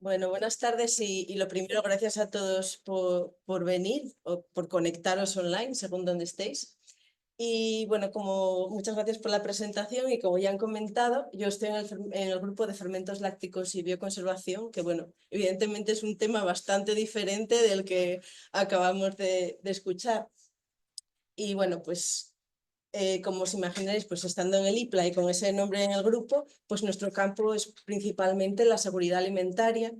Bueno, buenas tardes y lo primero, gracias a todos por venir o por conectaros online, según donde estéis. Y bueno, muchas gracias por la presentación y como ya han comentado, yo estoy en el grupo de fermentos lácticos y bioconservación, que bueno, evidentemente es un tema bastante diferente del que acabamos de escuchar. Y bueno, pues como os imaginaréis, pues estando en el IPLA y con ese nombre en el grupo, pues nuestro campo es principalmente la seguridad alimentaria,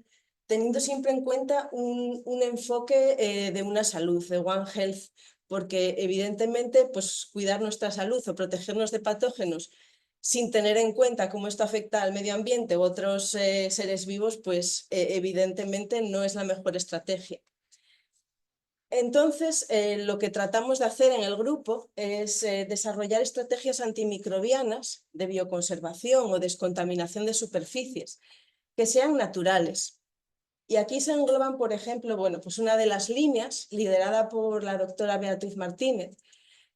teniendo siempre en cuenta un enfoque de una salud, de One Health, porque evidentemente pues cuidar nuestra salud o protegernos de patógenos sin tener en cuenta cómo esto afecta al medio ambiente u otros seres vivos, pues evidentemente no es la mejor estrategia. Entonces, lo que tratamos de hacer en el grupo es desarrollar estrategias antimicrobianas de bioconservación o descontaminación de superficies que sean naturales. Y aquí se engloban, por ejemplo, bueno, pues una de las líneas liderada por la doctora Beatriz Martínez,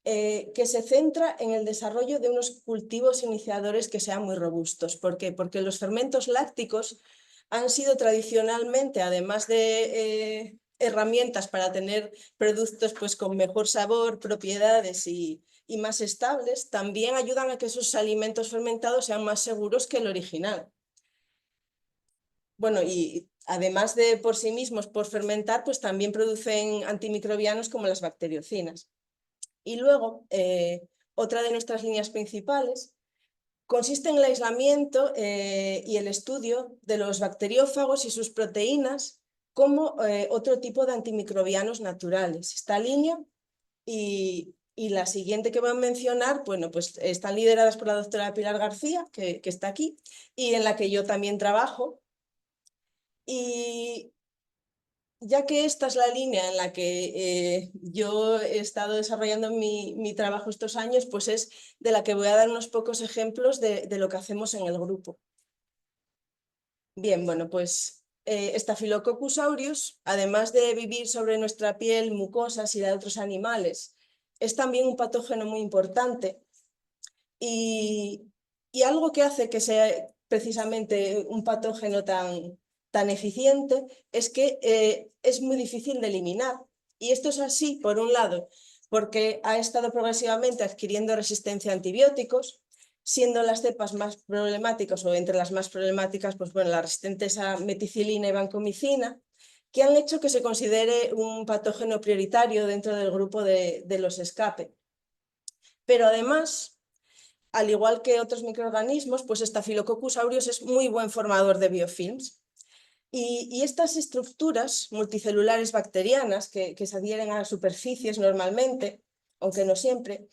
que se centra en el desarrollo de unos cultivos iniciadores que sean muy robustos. ¿Por qué? Porque los fermentos lácticos han sido tradicionalmente, además de herramientas para tener productos pues, con mejor sabor, propiedades y más estables, también ayudan a que esos alimentos fermentados sean más seguros que el original. Bueno, y además de por sí mismos, por fermentar, pues también producen antimicrobianos como las bacteriocinas. Y luego, otra de nuestras líneas principales consiste en el aislamiento y el estudio de los bacteriófagos y sus proteínas como otro tipo de antimicrobianos naturales. Esta línea y la siguiente que voy a mencionar, bueno, pues están lideradas por la doctora Pilar García, que está aquí, y en la que yo también trabajo. Y ya que esta es la línea en la que yo he estado desarrollando mi trabajo estos años, pues es de la que voy a dar unos pocos ejemplos de lo que hacemos en el grupo. Bien, bueno, pues Staphylococcus aureus, además de vivir sobre nuestra piel, mucosas y de otros animales, es también un patógeno muy importante y, y algo que hace que sea precisamente un patógeno tan eficiente es que es muy difícil de eliminar. Y esto es así, por un lado, porque ha estado progresivamente adquiriendo resistencia a antibióticos, siendo las cepas más problemáticas o entre las más problemáticas, pues bueno, las resistentes a meticilina y vancomicina, que han hecho que se considere un patógeno prioritario dentro del grupo de los escape. Pero además, al igual que otros microorganismos, pues Staphylococcus aureus es muy buen formador de biofilms. Y estas estructuras multicelulares bacterianas que se adhieren a las superficies normalmente, aunque no siempre,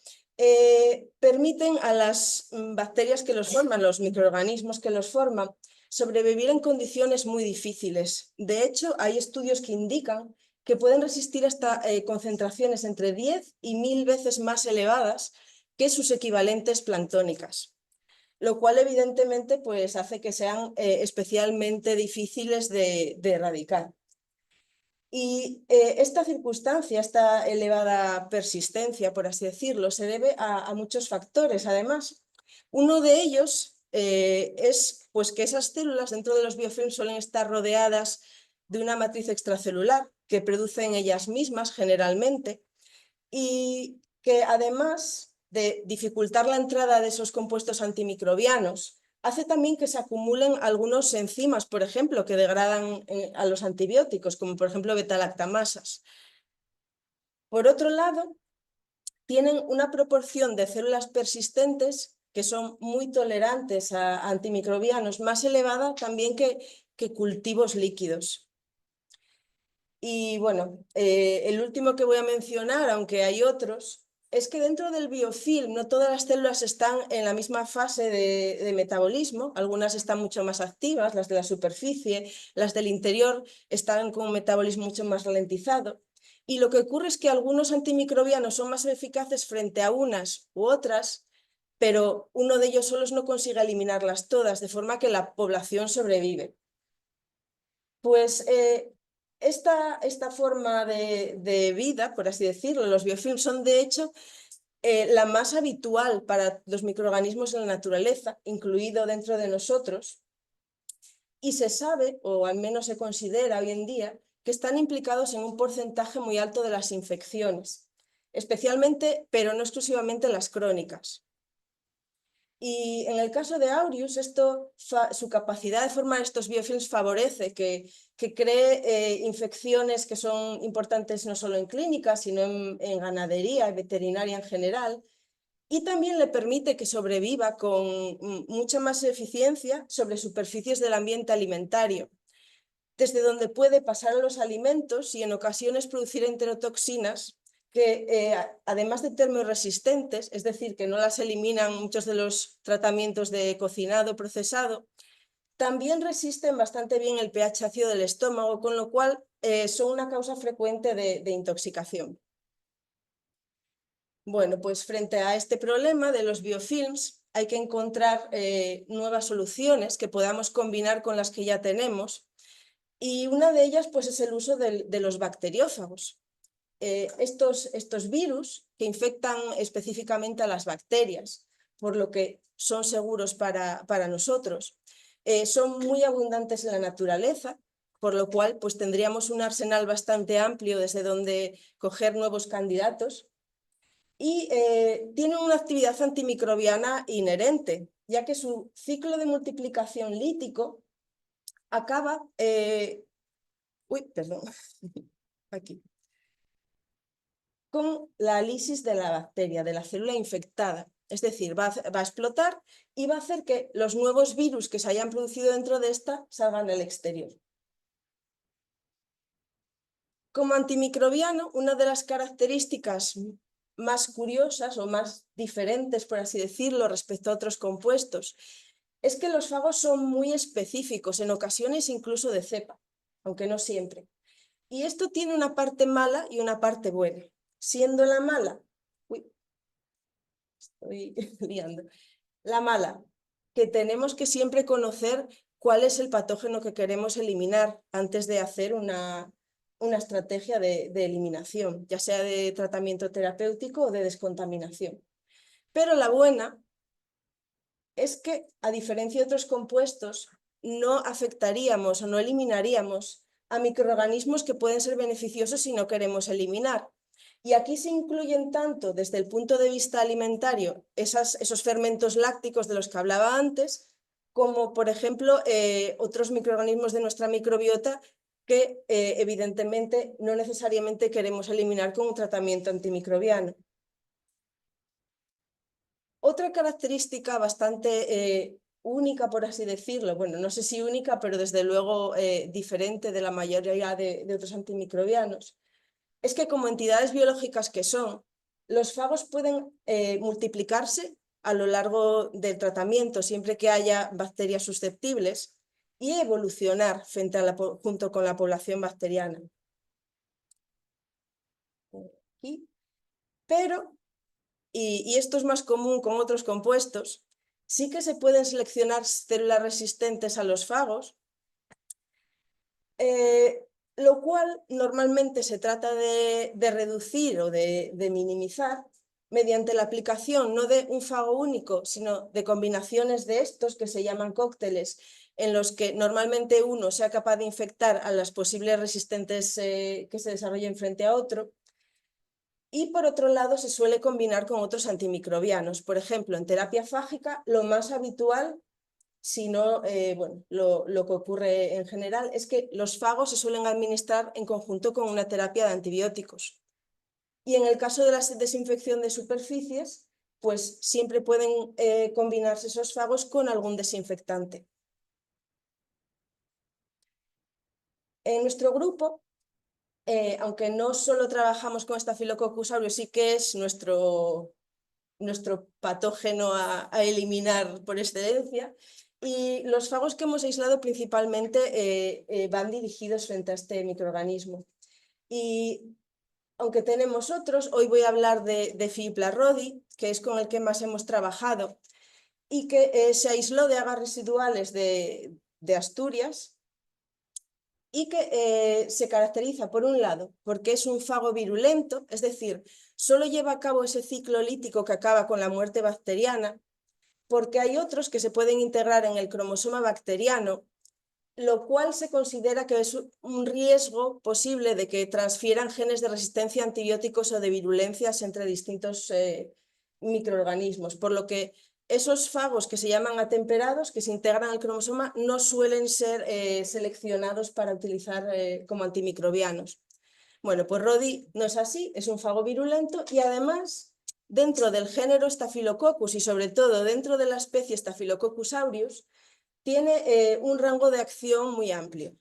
permiten a las bacterias que los forman, los microorganismos que los forman, sobrevivir en condiciones muy difíciles. De hecho, hay estudios que indican que pueden resistir hasta concentraciones entre 10 y 1000 veces más elevadas que sus equivalentes planctónicas, lo cual evidentemente pues, hace que sean especialmente difíciles de erradicar. Y esta circunstancia, esta elevada persistencia, por así decirlo, se debe a muchos factores. Además, uno de ellos es pues, que esas células dentro de los biofilms suelen estar rodeadas de una matriz extracelular que producen ellas mismas generalmente y que además de dificultar la entrada de esos compuestos antimicrobianos, hace también que se acumulen algunos enzimas, por ejemplo, que degradan a los antibióticos, como por ejemplo beta-lactamasas. Por otro lado, tienen una proporción de células persistentes que son muy tolerantes a antimicrobianos más elevada también que cultivos líquidos. Y bueno, el último que voy a mencionar, aunque hay otros, es que dentro del biofilm no todas las células están en la misma fase de metabolismo, algunas están mucho más activas, las de la superficie, las del interior están con un metabolismo mucho más ralentizado. Y lo que ocurre es que algunos antimicrobianos son más eficaces frente a unas u otras, pero uno de ellos solos no consigue eliminarlas todas, de forma que la población sobrevive. Pues esta forma de vida, por así decirlo, los biofilms son de hecho la más habitual para los microorganismos en la naturaleza, incluido dentro de nosotros. y se sabe, o al menos se considera hoy en día, que están implicados en un porcentaje muy alto de las infecciones, especialmente, pero no exclusivamente las crónicas. Y en el caso de Aureus, su capacidad de formar estos biofilms favorece que cree infecciones que son importantes no solo en clínica, sino en ganadería y veterinaria en general, y también le permite que sobreviva con mucha más eficiencia sobre superficies del ambiente alimentario, desde donde puede pasar a los alimentos y en ocasiones producir enterotoxinas que, además de termoresistentes, es decir, que no las eliminan muchos de los tratamientos de cocinado procesado, también resisten bastante bien el pH ácido del estómago, con lo cual son una causa frecuente de intoxicación. Bueno, pues frente a este problema de los biofilms hay que encontrar nuevas soluciones que podamos combinar con las que ya tenemos, y una de ellas pues, es el uso de los bacteriófagos. Estos virus que infectan específicamente a las bacterias, por lo que son seguros para nosotros, son muy abundantes en la naturaleza, por lo cual pues, tendríamos un arsenal bastante amplio desde donde coger nuevos candidatos. Y tienen una actividad antimicrobiana inherente, ya que su ciclo de multiplicación lítico acaba... perdón, aquí. Con la lisis de la bacteria, de la célula infectada. Es decir, va a explotar y va a hacer que los nuevos virus que se hayan producido dentro de esta salgan al exterior. Como antimicrobiano, una de las características más curiosas o más diferentes, por así decirlo, respecto a otros compuestos, es que los fagos son muy específicos, en ocasiones incluso de cepa, aunque no siempre. Y esto tiene una parte mala y una parte buena. Siendo la mala, estoy liando, la mala, que tenemos que siempre conocer cuál es el patógeno que queremos eliminar antes de hacer una estrategia de eliminación, ya sea de tratamiento terapéutico o de descontaminación. Pero la buena es que, a diferencia de otros compuestos, no afectaríamos o no eliminaríamos a microorganismos que pueden ser beneficiosos si no queremos eliminar. Y aquí se incluyen tanto desde el punto de vista alimentario esos fermentos lácticos de los que hablaba antes, como por ejemplo otros microorganismos de nuestra microbiota que evidentemente no necesariamente queremos eliminar con un tratamiento antimicrobiano. Otra característica bastante única, por así decirlo, bueno, no sé si única, pero desde luego diferente de la mayoría de otros antimicrobianos, es que como entidades biológicas que son, los fagos pueden multiplicarse a lo largo del tratamiento siempre que haya bacterias susceptibles y evolucionar junto con la población bacteriana. Pero, y esto es más común con otros compuestos, sí que se pueden seleccionar células resistentes a los fagos, lo cual normalmente se trata de reducir o de minimizar mediante la aplicación no de un fago único, sino de combinaciones de estos que se llaman cócteles, en los que normalmente uno sea capaz de infectar a las posibles resistentes que se desarrollen frente a otro. Y por otro lado se suele combinar con otros antimicrobianos. Por ejemplo, en terapia fágica lo más habitual, si no, bueno, lo que ocurre en general es que los fagos se suelen administrar en conjunto con una terapia de antibióticos. Y en el caso de la desinfección de superficies, pues siempre pueden combinarse esos fagos con algún desinfectante. En nuestro grupo, aunque no solo trabajamos con Staphylococcus aureus, sí que es nuestro patógeno a eliminar por excelencia. Y los fagos que hemos aislado principalmente van dirigidos frente a este microorganismo. Y aunque tenemos otros, hoy voy a hablar de Fibla rodi, que es con el que más hemos trabajado y que se aisló de agas residuales de Asturias y que se caracteriza, por un lado, porque es un fago virulento, es decir, solo lleva a cabo ese ciclo lítico que acaba con la muerte bacteriana, porque hay otros que se pueden integrar en el cromosoma bacteriano lo cual se considera que es un riesgo posible de que transfieran genes de resistencia a antibióticos o de virulencias entre distintos microorganismos, por lo que esos fagos que se llaman atemperados, que se integran al cromosoma, no suelen ser seleccionados para utilizar como antimicrobianos. Bueno, pues Rodi no es así, es un fago virulento y además dentro del género Staphylococcus y sobre todo dentro de la especie Staphylococcus aureus, tiene un rango de acción muy amplio.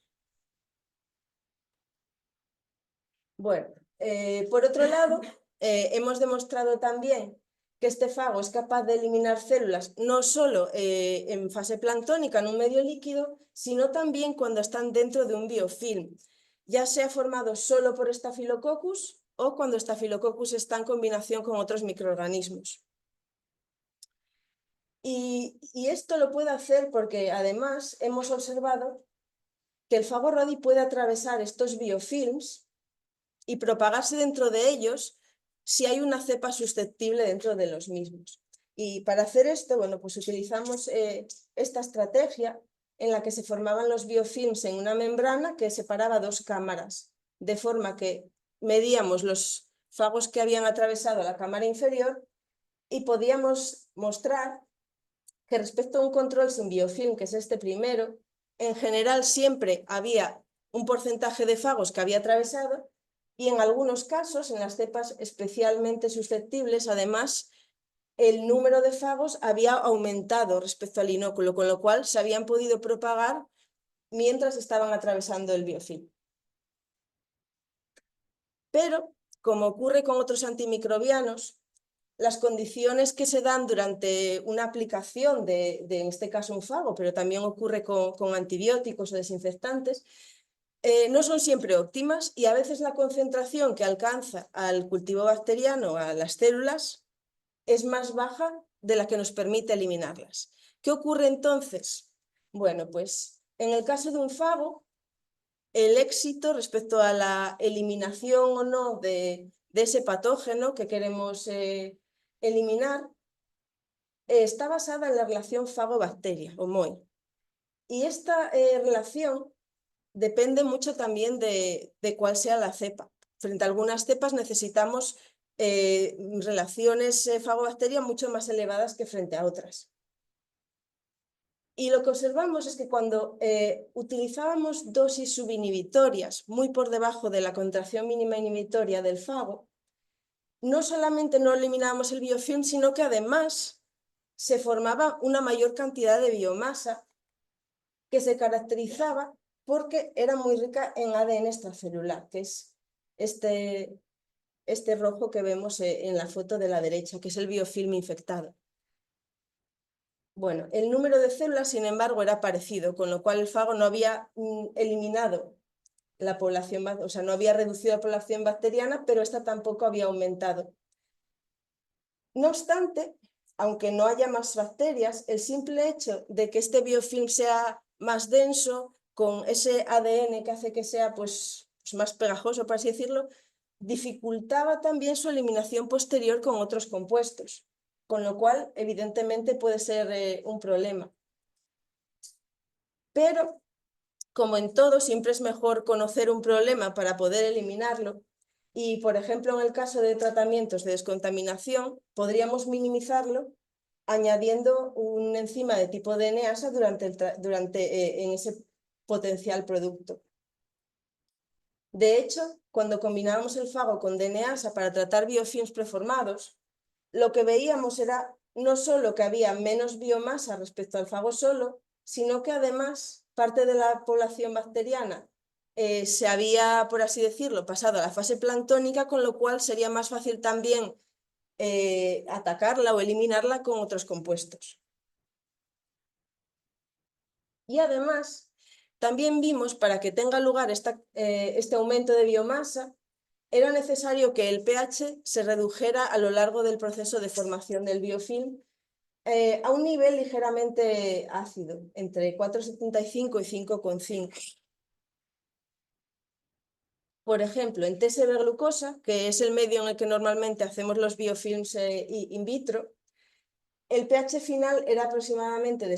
Bueno, por otro lado, hemos demostrado también que este fago es capaz de eliminar células no solo en fase planctónica, en un medio líquido, sino también cuando están dentro de un biofilm, ya sea formado solo por Staphylococcus o cuando Staphylococcus está en combinación con otros microorganismos. Y esto lo puede hacer porque además hemos observado que el fago Rodi puede atravesar estos biofilms y propagarse dentro de ellos si hay una cepa susceptible dentro de los mismos. Y para hacer esto, bueno, pues utilizamos esta estrategia en la que se formaban los biofilms en una membrana que separaba dos cámaras, de forma que medíamos los fagos que habían atravesado la cámara inferior y podíamos mostrar que respecto a un control sin biofilm, que es este primero, en general siempre había un porcentaje de fagos que había atravesado y en algunos casos, en las cepas especialmente susceptibles, además, el número de fagos había aumentado respecto al inóculo, con lo cual se habían podido propagar mientras estaban atravesando el biofilm. Pero, como ocurre con otros antimicrobianos, las condiciones que se dan durante una aplicación en este caso un fago, pero también ocurre con antibióticos o desinfectantes, no son siempre óptimas y a veces la concentración que alcanza al cultivo bacteriano, a las células, es más baja de la que nos permite eliminarlas. ¿Qué ocurre entonces? Bueno, pues en el caso de un fago, el éxito respecto a la eliminación o no de ese patógeno que queremos eliminar está basada en la relación fago-bacteria o MOI. Y esta relación depende mucho también de cuál sea la cepa. Frente a algunas cepas necesitamos relaciones fago-bacteria mucho más elevadas que frente a otras. Y lo que observamos es que cuando utilizábamos dosis subinhibitorias muy por debajo de la contracción mínima inhibitoria del fago, no solamente no eliminábamos el biofilm, sino que además se formaba una mayor cantidad de biomasa que se caracterizaba porque era muy rica en ADN extracelular, que es este rojo que vemos en la foto de la derecha, que es el biofilm infectado. Bueno, el número de células, sin embargo, era parecido, con lo cual el fago no había eliminado la población, o sea, no había reducido la población bacteriana, pero esta tampoco había aumentado. No obstante, aunque no haya más bacterias, el simple hecho de que este biofilm sea más denso, con ese ADN que hace que sea pues más pegajoso, por así decirlo, dificultaba también su eliminación posterior con otros compuestos, con lo cual evidentemente puede ser un problema. Pero, como en todo, siempre es mejor conocer un problema para poder eliminarlo. Y, por ejemplo, en el caso de tratamientos de descontaminación, podríamos minimizarlo añadiendo un enzima de tipo DNasa en ese potencial producto. De hecho, cuando combinábamos el fago con DNasa para tratar biofilms preformados, lo que veíamos era no solo que había menos biomasa respecto al fago solo, sino que además parte de la población bacteriana se había, por así decirlo, pasado a la fase planctónica, con lo cual sería más fácil también atacarla o eliminarla con otros compuestos. Y además, también vimos, para que tenga lugar este aumento de biomasa, era necesario que el pH se redujera a lo largo del proceso de formación del biofilm a un nivel ligeramente ácido, entre 4,75 y 5,5. Por ejemplo, en TSB-glucosa, que es el medio en el que normalmente hacemos los biofilms in vitro, el pH final era aproximadamente de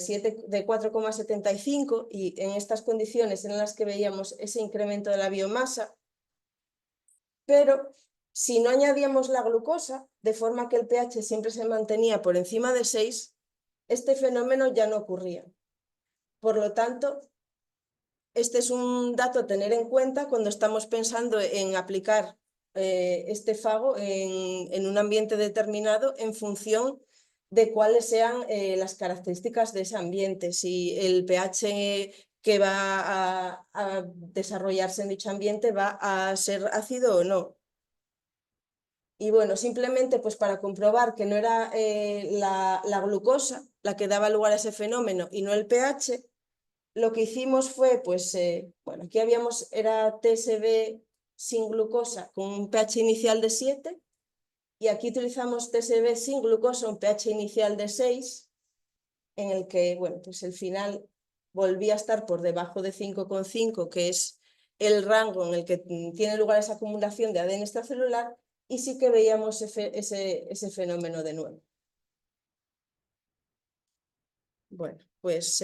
4,75 y en estas condiciones en las que veíamos ese incremento de la biomasa, pero si no añadíamos la glucosa, de forma que el pH siempre se mantenía por encima de 6, este fenómeno ya no ocurría. Por lo tanto, este es un dato a tener en cuenta cuando estamos pensando en aplicar este fago en un ambiente determinado en función de cuáles sean las características de ese ambiente. Si el pH que va a desarrollarse en dicho ambiente va a ser ácido o no. Y bueno, simplemente pues para comprobar que no era la glucosa la que daba lugar a ese fenómeno y no el pH, lo que hicimos fue, pues, bueno, aquí era TSB sin glucosa con un pH inicial de 7 y aquí utilizamos TSB sin glucosa, un pH inicial de 6, en el que, bueno, pues el final volvía a estar por debajo de 5,5, que es el rango en el que tiene lugar esa acumulación de ADN extracelular, y sí que veíamos ese fenómeno de nuevo. Bueno, pues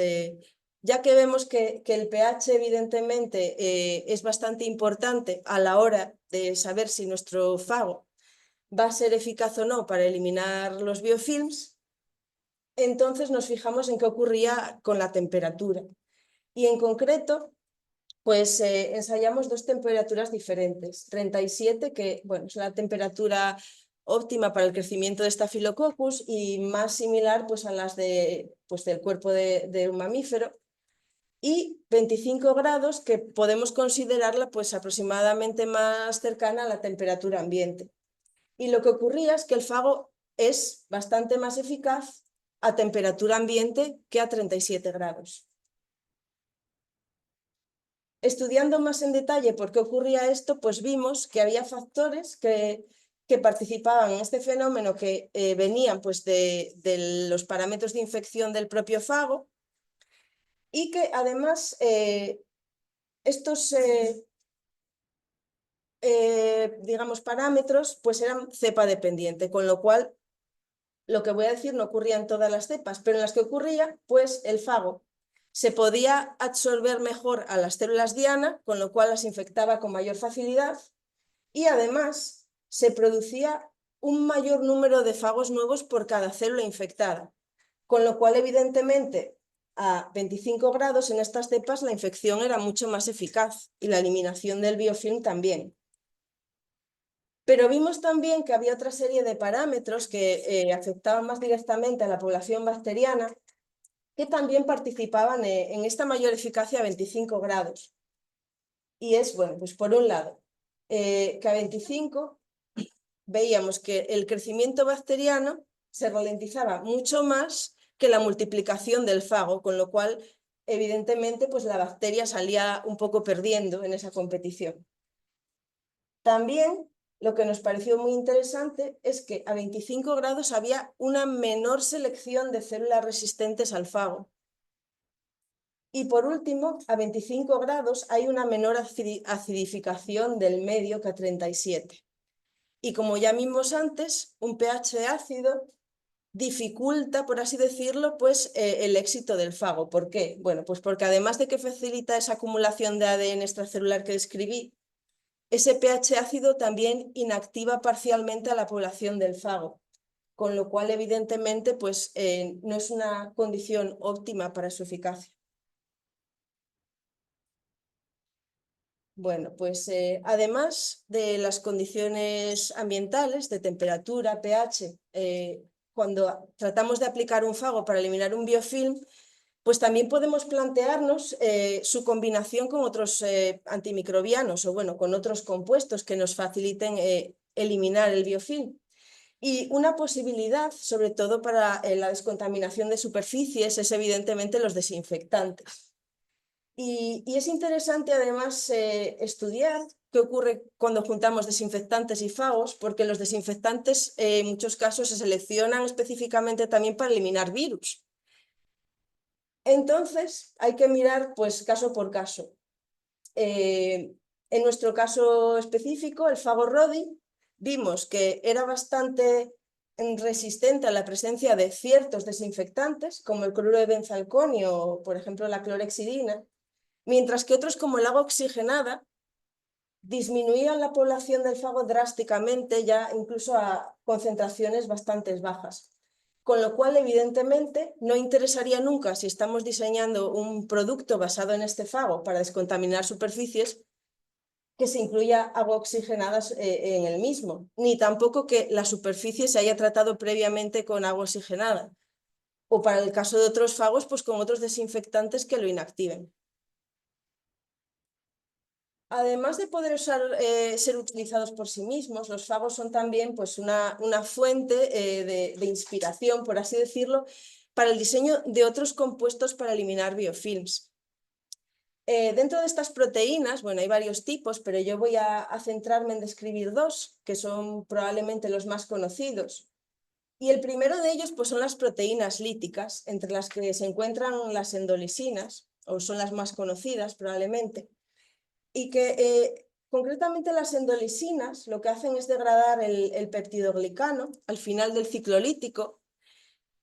ya que vemos que el pH evidentemente es bastante importante a la hora de saber si nuestro fago va a ser eficaz o no para eliminar los biofilms, entonces nos fijamos en qué ocurría con la temperatura. Y en concreto, pues ensayamos dos temperaturas diferentes. 37, que bueno, es la temperatura óptima para el crecimiento de Staphylococcus y más similar pues, a las del cuerpo de un mamífero. Y 25 grados, que podemos considerarla pues, aproximadamente más cercana a la temperatura ambiente. Y lo que ocurría es que el fago es bastante más eficaz a temperatura ambiente que a 37 grados. Estudiando más en detalle por qué ocurría esto, pues vimos que había factores que participaban en este fenómeno que venían pues, de los parámetros de infección del propio fago y que además estos digamos, parámetros pues eran cepa dependiente, con lo cual lo que voy a decir no ocurría en todas las cepas, pero en las que ocurría, pues el fago se podía absorber mejor a las células diana, con lo cual las infectaba con mayor facilidad, y además se producía un mayor número de fagos nuevos por cada célula infectada, con lo cual evidentemente a 25 grados en estas cepas la infección era mucho más eficaz y la eliminación del biofilm también. Pero vimos también que había otra serie de parámetros que afectaban más directamente a la población bacteriana que también participaban en esta mayor eficacia a 25 grados. Y es, bueno, pues por un lado, que a 25 veíamos que el crecimiento bacteriano se ralentizaba mucho más que la multiplicación del fago, con lo cual, evidentemente, pues la bacteria salía un poco perdiendo en esa competición. También lo que nos pareció muy interesante es que a 25 grados había una menor selección de células resistentes al fago. Y por último, a 25 grados hay una menor acidificación del medio que a 37. Y como ya vimos antes, un pH ácido dificulta, por así decirlo, pues, el éxito del fago. ¿Por qué? Bueno, pues porque además de que facilita esa acumulación de ADN extracelular que describí, ese pH ácido también inactiva parcialmente a la población del fago, con lo cual evidentemente pues, no es una condición óptima para su eficacia. Bueno, pues además de las condiciones ambientales de temperatura, pH, cuando tratamos de aplicar un fago para eliminar un biofilm, pues también podemos plantearnos su combinación con otros antimicrobianos o bueno, con otros compuestos que nos faciliten eliminar el biofilm. Y una posibilidad, sobre todo para la descontaminación de superficies, es evidentemente los desinfectantes. Y es interesante además estudiar qué ocurre cuando juntamos desinfectantes y fagos, porque los desinfectantes en muchos casos se seleccionan específicamente también para eliminar virus. Entonces hay que mirar pues caso por caso. En nuestro caso específico, el fago Rodi, vimos que era bastante resistente a la presencia de ciertos desinfectantes, como el cloruro de benzalconio o, por ejemplo, la clorhexidina, mientras que otros, como el agua oxigenada, disminuían la población del fago drásticamente, ya incluso a concentraciones bastante bajas. Con lo cual, evidentemente, no interesaría nunca, si estamos diseñando un producto basado en este fago para descontaminar superficies, que se incluya agua oxigenada en el mismo, ni tampoco que la superficie se haya tratado previamente con agua oxigenada, o para el caso de otros fagos, pues con otros desinfectantes que lo inactiven. Además de poder ser utilizados por sí mismos, los fagos son también pues, una fuente de inspiración, por así decirlo, para el diseño de otros compuestos para eliminar biofilms. Dentro de estas proteínas, bueno, hay varios tipos, pero yo voy a centrarme en describir dos, que son probablemente los más conocidos. Y el primero de ellos pues, son las proteínas líticas, entre las que se encuentran las endolisinas, o son las más conocidas probablemente, y que concretamente las endolisinas lo que hacen es degradar el peptidoglicano al final del ciclo lítico,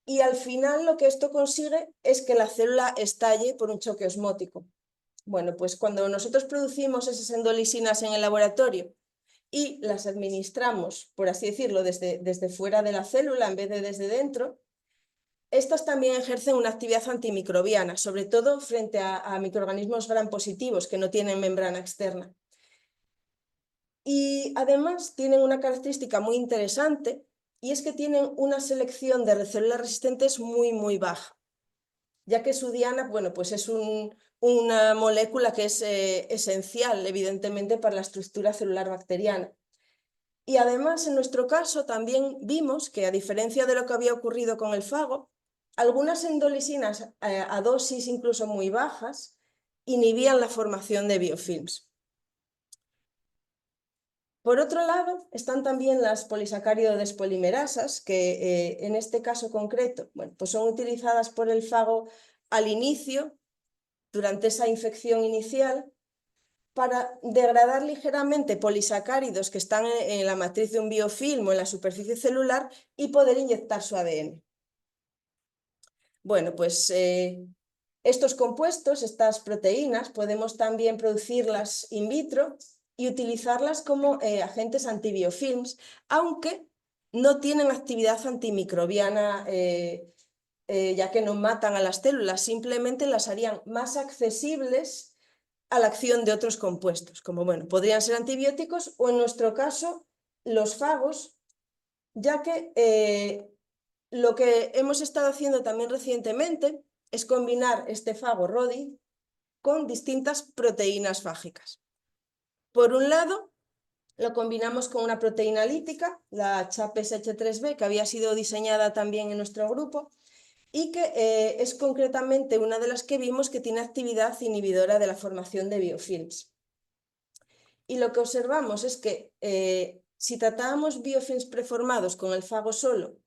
y al final lo que esto consigue es que la célula estalle por un choque osmótico. Bueno, pues cuando nosotros producimos esas endolisinas en el laboratorio y las administramos, por así decirlo, desde fuera de la célula en vez de desde dentro, estas también ejercen una actividad antimicrobiana, sobre todo frente a microorganismos gram positivos que no tienen membrana externa. Y además tienen una característica muy interesante, y es que tienen una selección de células resistentes muy baja, ya que su diana, bueno, pues es una molécula que es esencial, evidentemente, para la estructura celular bacteriana. Y además, en nuestro caso, también vimos que, a diferencia de lo que había ocurrido con el fago, algunas endolisinas a dosis incluso muy bajas inhibían la formación de biofilms. Por otro lado, están también las polisacárido despolimerasas, que en este caso concreto, bueno, pues son utilizadas por el fago al inicio, durante esa infección inicial, para degradar ligeramente polisacáridos que están en la matriz de un biofilm o en la superficie celular y poder inyectar su ADN. Bueno, pues estos compuestos, estas proteínas, podemos también producirlas in vitro y utilizarlas como agentes antibiofilms, aunque no tienen actividad antimicrobiana, ya que no matan a las células, simplemente las harían más accesibles a la acción de otros compuestos, como bueno, podrían ser antibióticos o en nuestro caso los fagos, ya que lo que hemos estado haciendo también recientemente es combinar este fago RODI con distintas proteínas fágicas. Por un lado, lo combinamos con una proteína lítica, la CHAP-SH3B, que había sido diseñada también en nuestro grupo, y que es concretamente una de las que vimos que tiene actividad inhibidora de la formación de biofilms. Y lo que observamos es que si tratábamos biofilms preformados con el fago solo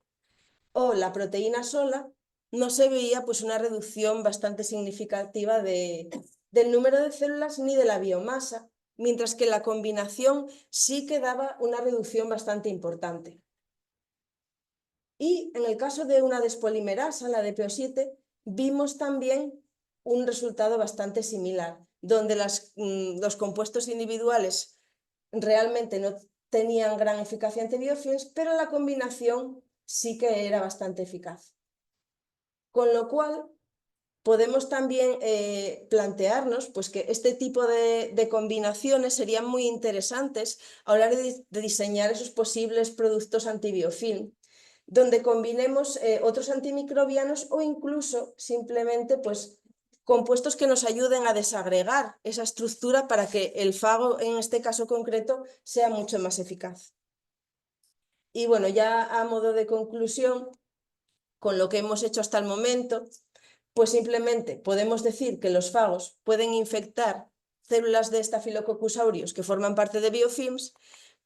o la proteína sola, no se veía pues, una reducción bastante significativa del número de células ni de la biomasa, mientras que la combinación sí que daba una reducción bastante importante. Y en el caso de una despolimerasa, la DPO7, vimos también un resultado bastante similar, donde los compuestos individuales realmente no tenían gran eficacia ante biofilms, pero la combinación sí que era bastante eficaz. Con lo cual, podemos también plantearnos pues, que este tipo de combinaciones serían muy interesantes a la hora de diseñar esos posibles productos antibiofilm, donde combinemos otros antimicrobianos o incluso simplemente pues, compuestos que nos ayuden a desagregar esa estructura para que el fago, en este caso concreto, sea mucho más eficaz. Y bueno, ya a modo de conclusión, con lo que hemos hecho hasta el momento, pues simplemente podemos decir que los fagos pueden infectar células de Staphylococcus aureus que forman parte de biofilms,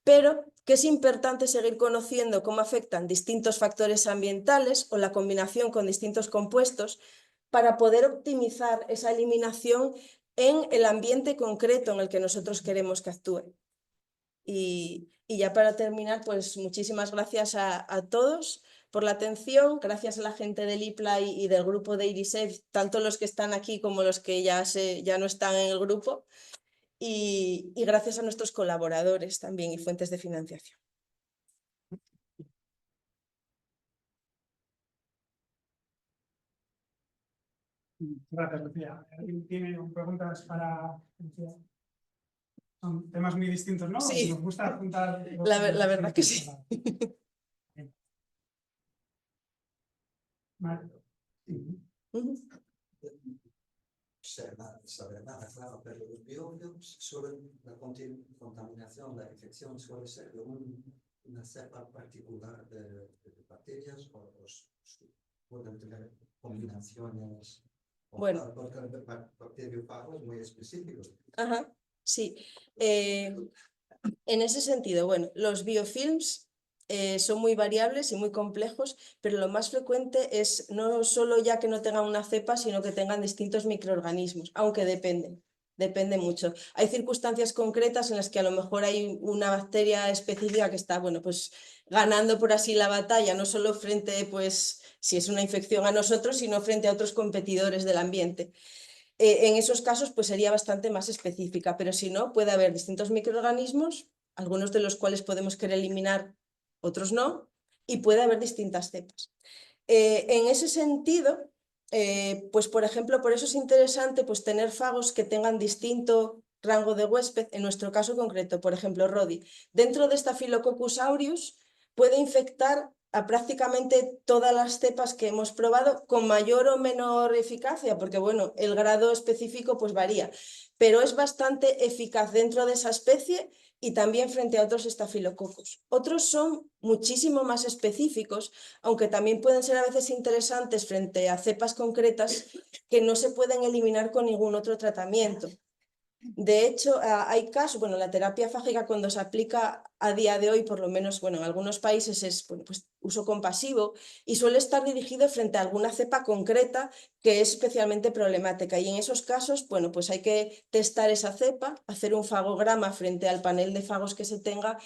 pero que es importante seguir conociendo cómo afectan distintos factores ambientales o la combinación con distintos compuestos para poder optimizar esa eliminación en el ambiente concreto en el que nosotros queremos que actúe. Y ya para terminar, pues muchísimas gracias a todos por la atención, gracias a la gente del IPLA y del grupo de IRISAFE, tanto los que están aquí como los que ya no están en el grupo, y gracias a nuestros colaboradores también y fuentes de financiación. Gracias, Lucía. ¿Alguien tiene preguntas para Lucía? Son temas muy distintos, ¿no? Sí. Nos gusta juntar... La verdad que sí. Vale. Saber nada, claro, pero los biofilms suelen, la contaminación, la infección suele ser de una cepa particular de bacterias o pueden tener combinaciones Bueno. bacteriófagos muy específicos. Ajá, sí. En ese sentido, bueno, los biofilms son muy variables y muy complejos, pero lo más frecuente es no solo ya que no tengan una cepa, sino que tengan distintos microorganismos, aunque depende mucho. Hay circunstancias concretas en las que a lo mejor hay una bacteria específica que está, bueno, pues ganando por así la batalla, no solo frente, pues, si es una infección a nosotros, sino frente a otros competidores del ambiente. En esos casos pues sería bastante más específica, pero si no, puede haber distintos microorganismos, algunos de los cuales podemos querer eliminar, otros no, y puede haber distintas cepas. En ese sentido, pues por ejemplo, por eso es interesante pues tener fagos que tengan distinto rango de huésped, en nuestro caso concreto, por ejemplo, Rodi. Dentro de Staphylococcus aureus puede infectar a prácticamente todas las cepas que hemos probado con mayor o menor eficacia, porque bueno, el grado específico pues varía, pero es bastante eficaz dentro de esa especie y también frente a otros estafilococos. Otros son muchísimo más específicos, aunque también pueden ser a veces interesantes frente a cepas concretas que no se pueden eliminar con ningún otro tratamiento. De hecho, hay casos, bueno, la terapia fágica cuando se aplica a día de hoy, por lo menos, bueno, en algunos países es bueno, pues, uso compasivo y suele estar dirigido frente a alguna cepa concreta que es especialmente problemática. Y en esos casos, bueno, pues hay que testar esa cepa, hacer un fagograma frente al panel de fagos que se tenga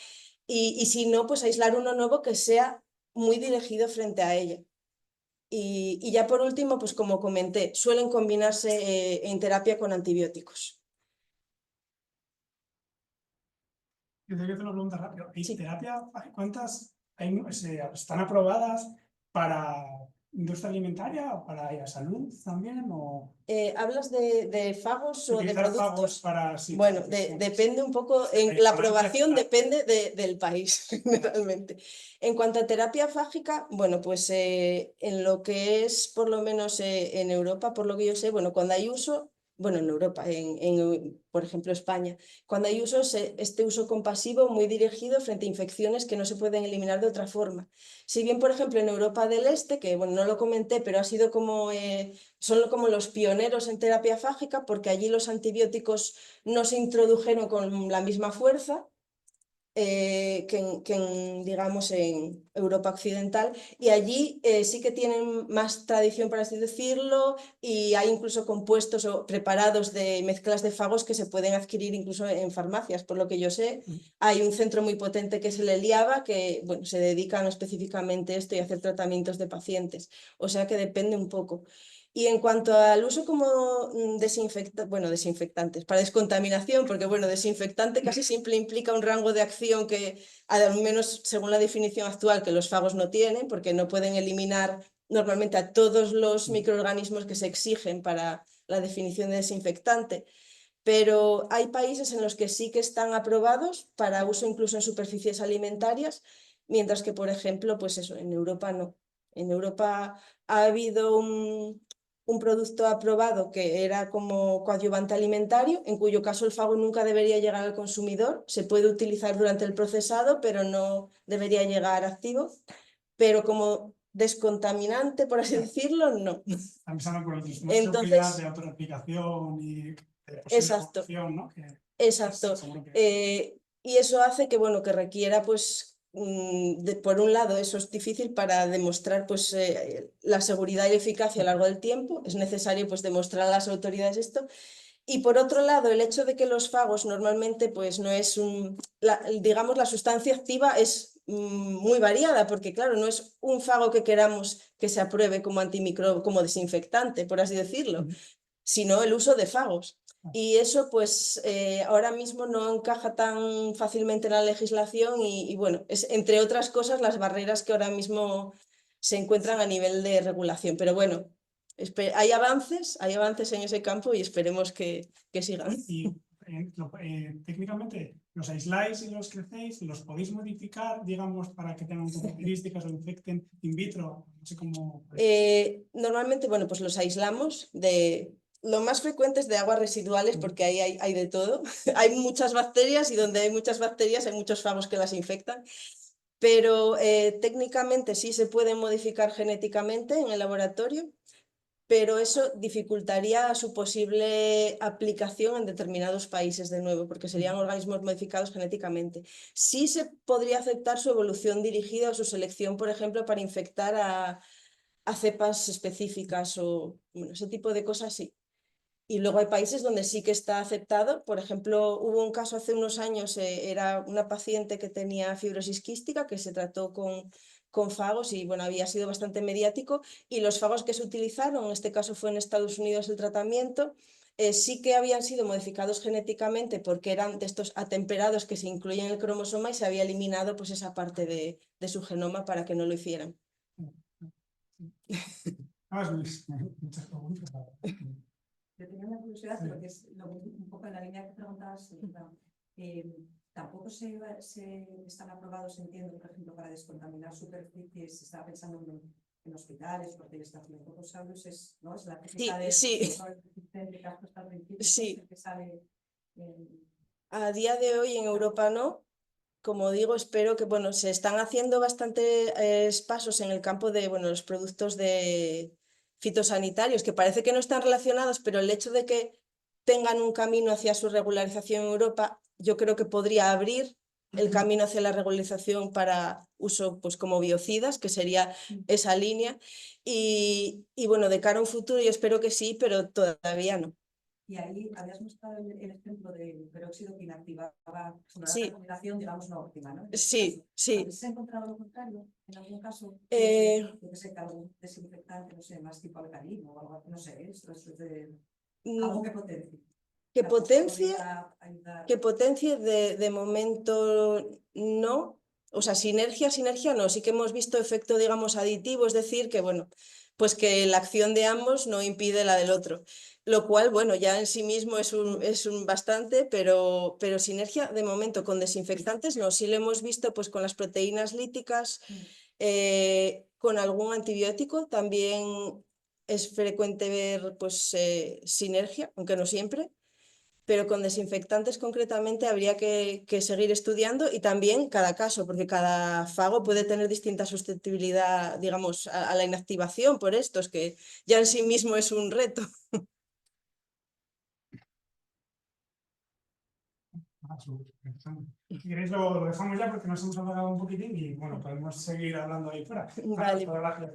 y si no, pues aislar uno nuevo que sea muy dirigido frente a ella. Y ya por último, pues como comenté, suelen combinarse en terapia con antibióticos. Yo te voy a hacer una pregunta rápida. ¿Hay Sí. terapia? ¿Cuántas están aprobadas para industria alimentaria o para la salud también? ¿O ¿Hablas de fagos o de utilizar productos? fagos para sí, Bueno, para depende un poco, la aprobación depende del país, generalmente. En cuanto a terapia fágica, bueno, pues en lo que es, por lo menos en Europa, por lo que yo sé, bueno, cuando hay uso, bueno, en Europa, por ejemplo, España, cuando hay uso, este uso compasivo muy dirigido frente a infecciones que no se pueden eliminar de otra forma. Si bien, por ejemplo, en Europa del Este, que bueno, no lo comenté, pero ha sido como, son como los pioneros en terapia fágica, porque allí los antibióticos no se introdujeron con la misma fuerza digamos, en Europa occidental, y allí sí que tienen más tradición, por así decirlo, y hay incluso compuestos o preparados de mezclas de fagos que se pueden adquirir incluso en farmacias, por lo que yo sé. Hay un centro muy potente que es el Eliava, que bueno, se dedican específicamente a esto y a hacer tratamientos de pacientes, o sea que depende un poco. Y en cuanto al uso como desinfectantes, para descontaminación, porque bueno, desinfectante casi siempre implica un rango de acción que, al menos según la definición actual, que los fagos no tienen, porque no pueden eliminar normalmente a todos los microorganismos que se exigen para la definición de desinfectante. Pero hay países en los que sí que están aprobados para uso incluso en superficies alimentarias, mientras que, por ejemplo, pues eso, en Europa no. En Europa ha habido un producto aprobado que era como coadyuvante alimentario, en cuyo caso el fago nunca debería llegar al consumidor. Se puede utilizar durante el procesado, pero no debería llegar activo. Pero como descontaminante, por así decirlo, no. Empezando por otros, más Entonces, seguridad de autorreplicación y de posible corrupción, ¿no? Exacto. Y eso hace que, bueno, que requiera, pues, por un lado, eso es difícil para demostrar, pues, la seguridad y eficacia a lo largo del tiempo. Es necesario, pues, demostrar a las autoridades esto. Y por otro lado, el hecho de que los fagos normalmente pues no es digamos, la sustancia activa es muy variada, porque claro, no es un fago que queramos que se apruebe como antimicrobio, como desinfectante, por así decirlo, sino el uso de fagos. Y eso pues ahora mismo no encaja tan fácilmente en la legislación y bueno, es entre otras cosas las barreras que ahora mismo se encuentran a nivel de regulación. Pero bueno, hay avances en ese campo y esperemos que sigan. Y técnicamente, ¿los aisláis y los crecéis? ¿Los podéis modificar, digamos, para que tengan características o infecten in vitro? No sé cómo. Normalmente, bueno, pues los aislamos de... Lo más frecuente es de aguas residuales porque ahí hay de todo. Hay muchas bacterias y donde hay muchas bacterias hay muchos fagos que las infectan. Pero técnicamente sí se pueden modificar genéticamente en el laboratorio, pero eso dificultaría su posible aplicación en determinados países de nuevo, porque serían organismos modificados genéticamente. Sí se podría aceptar su evolución dirigida o su selección, por ejemplo, para infectar a cepas específicas o bueno, ese tipo de cosas sí. Y luego hay países donde sí que está aceptado. Por ejemplo, hubo un caso hace unos años, era una paciente que tenía fibrosis quística que se trató con fagos y bueno, había sido bastante mediático. Y los fagos que se utilizaron, en este caso fue en Estados Unidos el tratamiento, sí que habían sido modificados genéticamente porque eran de estos atemperados que se incluyen en el cromosoma y se había eliminado pues esa parte de su genoma para que no lo hicieran. Muchas preguntas. Yo tenía una curiosidad, pero que es un poco en la línea que preguntabas. Tampoco están aprobados, entiendo, por ejemplo, para descontaminar superficies. Se está pensando en hospitales, porque el estafilococcus ¿no? Es la técnica de Sí. que sale. A día de hoy en Europa no. Como digo, espero que, bueno, se están haciendo bastantes pasos en el campo de, bueno, los productos de fitosanitarios, que parece que no están relacionados, pero el hecho de que tengan un camino hacia su regularización en Europa, yo creo que podría abrir el camino hacia la regularización para uso, pues, como biocidas, que sería esa línea. Y bueno, de cara a un futuro yo espero que sí, pero todavía no. Y ahí habías mostrado el ejemplo del peróxido que inactivaba Sí. la combinación, digamos, no óptima, ¿no? Sí, sí. ¿Se ha encontrado lo contrario en algún caso? Yo que sé, que algún desinfectante, no sé, más tipo alcalino o algo, no sé, esto es de algo que potencie. Que potencie de momento no, o sea, sinergia no, sí que hemos visto efecto, digamos, aditivo, es decir, que bueno, pues que la acción de ambos no impide la del otro, lo cual, bueno, ya en sí mismo es un bastante, pero sinergia de momento con desinfectantes no, sí lo hemos visto pues con las proteínas líticas, con algún antibiótico también es frecuente ver pues sinergia, aunque no siempre. Pero con desinfectantes concretamente habría que seguir estudiando y también cada caso, porque cada fago puede tener distinta susceptibilidad, digamos, a la inactivación por estos, que ya en sí mismo es un reto. Si queréis lo dejamos ya porque nos hemos alargado un poquitín y bueno, podemos seguir hablando ahí fuera. Vale. Gracias.